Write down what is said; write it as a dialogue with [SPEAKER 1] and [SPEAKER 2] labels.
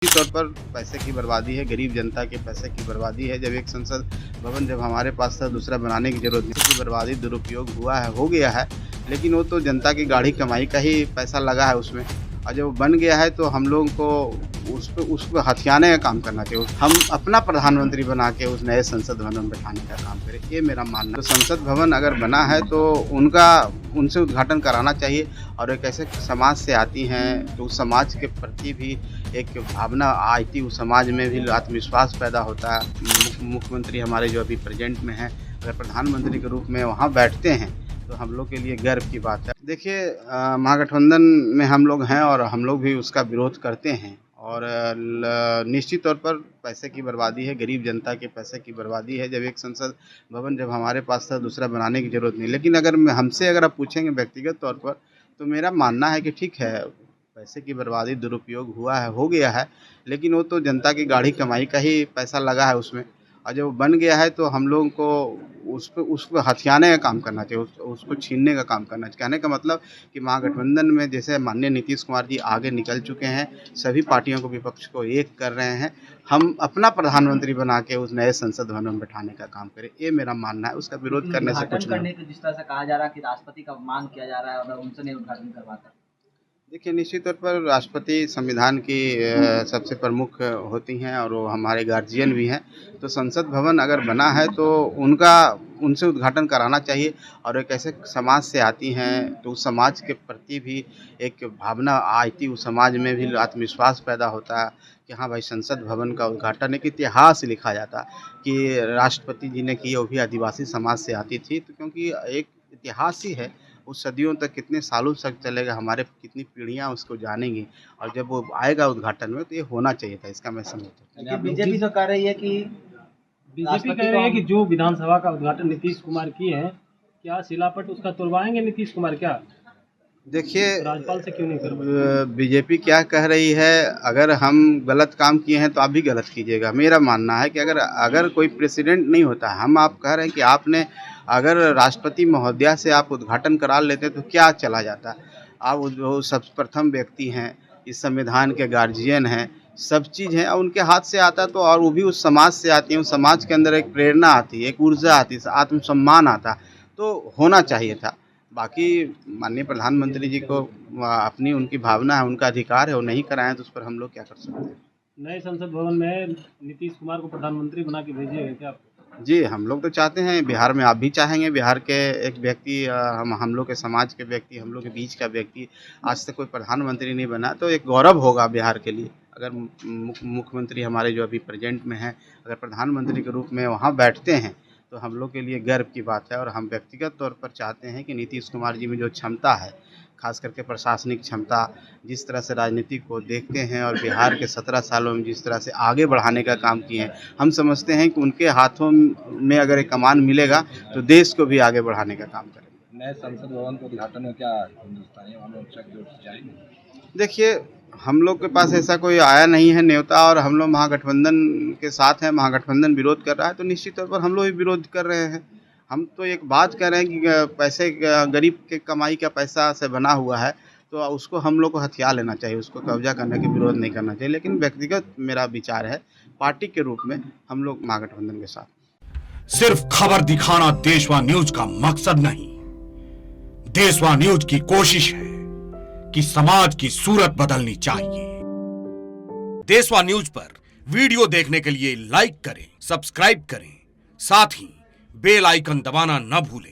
[SPEAKER 1] तौर पर पैसे की बर्बादी है, गरीब जनता के पैसे की बर्बादी है। जब एक संसद भवन जब हमारे पास था, दूसरा बनाने की जरूरत नहीं की बर्बादी दुरुपयोग हुआ है, हो गया है, लेकिन वो तो जनता की गाढ़ी कमाई का ही पैसा लगा है उसमें। और जब बन गया है तो हम लोगों को उसको हथियाने का काम करना चाहिए। हम अपना प्रधानमंत्री बना के उस नए संसद भवन में बैठाने का काम करें, ये मेरा मानना है। तो संसद भवन अगर बना है तो उनसे उद्घाटन कराना चाहिए। और एक ऐसे समाज से आती हैं तो उस समाज के प्रति भी एक भावना आती, उस समाज में भी आत्मविश्वास पैदा होता है। मुख्यमंत्री हमारे जो अभी प्रेजेंट में हैं, अगर प्रधानमंत्री के रूप में वहाँ बैठते हैं तो हम लोग के लिए गर्व की बात है। देखिए, महागठबंधन में हम लोग हैं और हम लोग भी उसका विरोध करते हैं। और निश्चित तौर पर पैसे की बर्बादी है, गरीब जनता के पैसे की बर्बादी है। जब एक संसद भवन जब हमारे पास था, दूसरा बनाने की ज़रूरत नहीं। लेकिन अगर आप पूछेंगे व्यक्तिगत तौर पर, तो मेरा मानना है कि ठीक है, पैसे की बर्बादी दुरुपयोग हुआ है, हो गया है, लेकिन वो तो जनता की गाढ़ी कमाई का ही पैसा लगा है उसमें। और जब बन गया है तो हम लोगों को उसको हथियाने का काम करना चाहिए, उसको छीनने का काम करना चाहिए। कहने का मतलब कि महागठबंधन में जैसे माननीय नीतीश कुमार जी आगे निकल चुके हैं, सभी पार्टियों को, विपक्ष को एक कर रहे हैं। हम अपना प्रधानमंत्री बना के उस नए संसद भवन में बैठाने का काम करें, ये मेरा मानना है। उसका विरोध करने से कुछ नहीं।
[SPEAKER 2] जिस तरह से कहा जा रहा है कि राष्ट्रपति का अपमान किया जा रहा है और उनसे नहीं उद्घाटन करवाता।
[SPEAKER 1] देखिए, निश्चित तौर पर राष्ट्रपति संविधान की सबसे प्रमुख होती हैं और वो हमारे गार्जियन भी हैं। तो संसद भवन अगर बना है तो उनसे उद्घाटन कराना चाहिए। और एक ऐसे समाज से आती हैं तो उस समाज के प्रति भी एक भावना आती, उस समाज में भी आत्मविश्वास पैदा होता है कि हाँ भाई, संसद भवन का उद्घाटन एक इतिहास लिखा जाता कि राष्ट्रपति जी ने की, वो भी आदिवासी समाज से आती थी। तो क्योंकि एक इतिहास ही है, उस सदियों तक, कितने सालों तक चलेगा, हमारे कितनी पीढ़ियां उसको जानेंगी। और जब वो आएगा उद्घाटन में तो ये होना चाहिए था, इसका मैं समझता हूँ।
[SPEAKER 2] बीजेपी तो कह रही है कि
[SPEAKER 3] जो विधानसभा का उद्घाटन नीतीश कुमार किए हैं, क्या शिलापट उसका तुड़वाएंगे नीतीश कुमार? क्या
[SPEAKER 1] देखिए,
[SPEAKER 3] राज्यपाल से क्यों नहीं करवाएंगे?
[SPEAKER 1] बीजेपी क्या कह रही है, अगर हम गलत काम किए हैं तो आप भी गलत कीजिएगा। मेरा मानना है कि अगर कोई प्रेसिडेंट नहीं होता, आप कह रहे हैं कि आपने अगर राष्ट्रपति महोदया से आप उद्घाटन करा लेते तो क्या चला जाता। आप वो सब प्रथम व्यक्ति हैं, इस संविधान के गार्जियन हैं, सब चीज़ है, उनके हाथ से आता तो, और वो भी उस समाज से आती है। उस समाज के अंदर एक प्रेरणा आती है, एक ऊर्जा आती है, आत्मसम्मान आता, तो होना चाहिए था। बाकी माननीय प्रधानमंत्री जी को अपनी उनकी भावना है, उनका अधिकार है, वो नहीं कराएं तो उस पर हम लोग क्या कर सकते हैं।
[SPEAKER 3] नए संसद भवन में नीतीश कुमार को प्रधानमंत्री बना के भेजिएगा क्या?
[SPEAKER 1] जी, हम लोग तो चाहते हैं, बिहार में आप भी चाहेंगे। बिहार के एक व्यक्ति, हम लोग के समाज के व्यक्ति, हम लोग के बीच का व्यक्ति आज तक कोई प्रधानमंत्री नहीं बना, तो एक गौरव होगा बिहार के लिए। अगर मुख्यमंत्री हमारे जो अभी प्रेजेंट में हैं, अगर प्रधानमंत्री के रूप में वहाँ बैठते हैं तो हम लोग के लिए गर्व की बात है। और हम व्यक्तिगत तौर पर चाहते हैं कि नीतीश कुमार जी में जो क्षमता है, खास करके प्रशासनिक क्षमता, जिस तरह से राजनीति को देखते हैं और बिहार के 17 सालों में जिस तरह से आगे बढ़ाने का काम किए हैं, हम समझते हैं कि उनके हाथों में अगर एक कमान मिलेगा तो देश को भी आगे बढ़ाने का काम करेंगे।
[SPEAKER 4] नए संसद भवन के उद्घाटन में क्या हिंदुस्तानी जाएंगे?
[SPEAKER 1] देखिए, हम लोग के पास ऐसा कोई आया नहीं है न्योता, और हम लोग महागठबंधन के साथ हैं। महागठबंधन विरोध कर रहा है तो निश्चित तौर पर हम लोग भी विरोध कर रहे हैं। हम तो एक बात कह रहे हैं कि पैसे, गरीब के कमाई का पैसा से बना हुआ है, तो उसको हम लोग को हथिया लेना चाहिए, उसको कब्जा करने के विरोध नहीं करना चाहिए। लेकिन व्यक्तिगत मेरा विचार है, पार्टी के रूप में हम लोग महागठबंधन के साथ।
[SPEAKER 5] सिर्फ खबर दिखाना देशवा न्यूज का मकसद नहीं। देशवा न्यूज की कोशिश है कि समाज की सूरत बदलनी चाहिए। देशवा न्यूज पर वीडियो देखने के लिए लाइक करें, सब्सक्राइब करें, साथ ही बेल आइकन दबाना न भूलें।